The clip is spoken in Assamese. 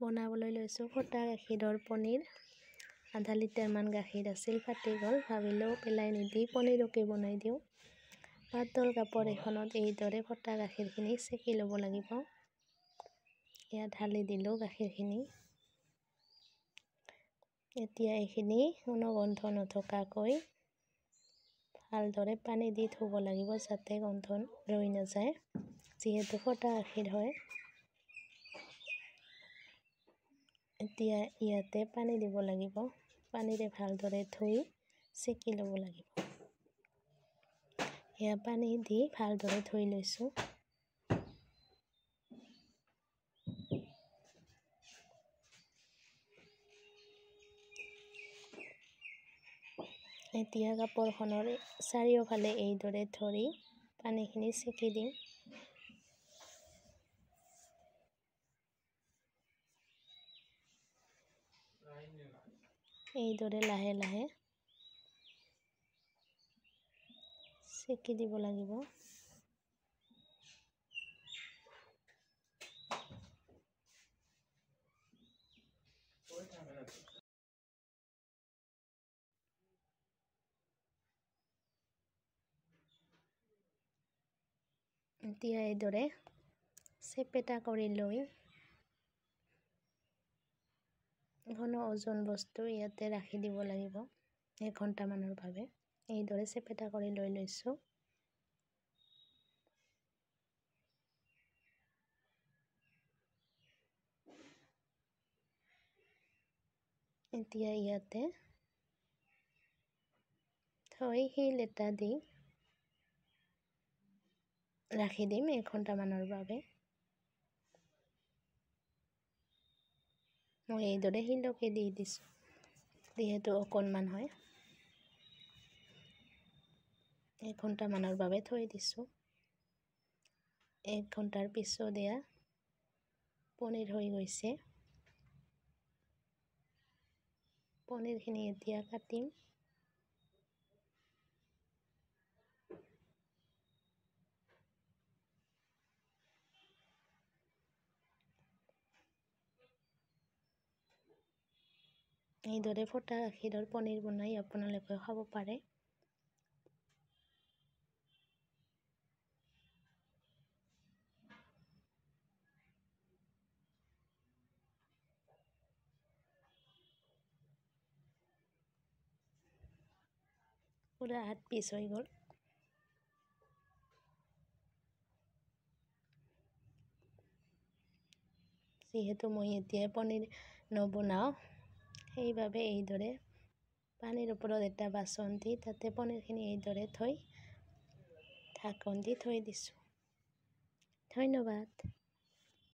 বনাবলৈ লৈছোঁ ফটা গাখীৰৰ পনীৰ। আধা লিটাৰমান গাখীৰ আছিল, ফাটি গ'ল। ভাবিলোঁ পেলাই নিদি পনীৰকে বনাই দিওঁ। পাতল কাপোৰ এখনত এইদৰে ফটা গাখীৰখিনি চেকি ল'ব লাগিব। ইয়াত ঢালি দিলোঁ গাখীৰখিনি। এতিয়া এইখিনি কোনো গোন্ধ নথকাকৈ ভালদৰে পানী দি থ'ব লাগিব, যাতে গোন্ধ ৰৈ নাযায়, যিহেতু ফটা গাখীৰ হয়। এতিয়া ইয়াতে পানী দিব লাগিব। পানীৰে ভালদৰে ধুই চেকি ল'ব লাগিব। এয়া পানী দি ভালদৰে ধুই লৈছোঁ। এতিয়া কাপোৰখনৰ চাৰিওফালে এইদৰে ধৰি পানীখিনি চেকি দিম। এইদৰে লাহে লাহে চেকি দিব লাগিব। এতিয়া এইদৰে চেপেটা কৰি লৈ কোনো ওজন বস্তু ইয়াতে ৰাখি দিব লাগিব 1 ঘণ্টামানৰ বাবে। এইদৰে চেপেটা কৰি লৈ লৈছোঁ। এতিয়া ইয়াতে থৈ শিল এটা দি ৰাখি দিম 1 ঘণ্টামানৰ বাবে। মই এইদৰে শিলকে দি দিছোঁ, যিহেতু অকণমান হয়। 1 ঘণ্টামানৰ বাবে থৈ দিছোঁ। 1 ঘণ্টাৰ পিছত এয়া পনীৰ হৈ গৈছে। পনীৰখিনি এতিয়া কাটিম। এইদৰে ফটা গাখীৰৰ পনীৰ বনাই আপোনালোকে খাব পাৰে। পুৰা 8 পিচ হৈ গ'ল। যিহেতু মই এতিয়া পনীৰ নবনাওঁ, সেইবাবে এইদৰে পানীৰ ওপৰত এটা বাচন দি তাতে পনীৰখিনি এইদৰে থৈ ঢাকন দি থৈ দিছোঁ। ধন্যবাদ।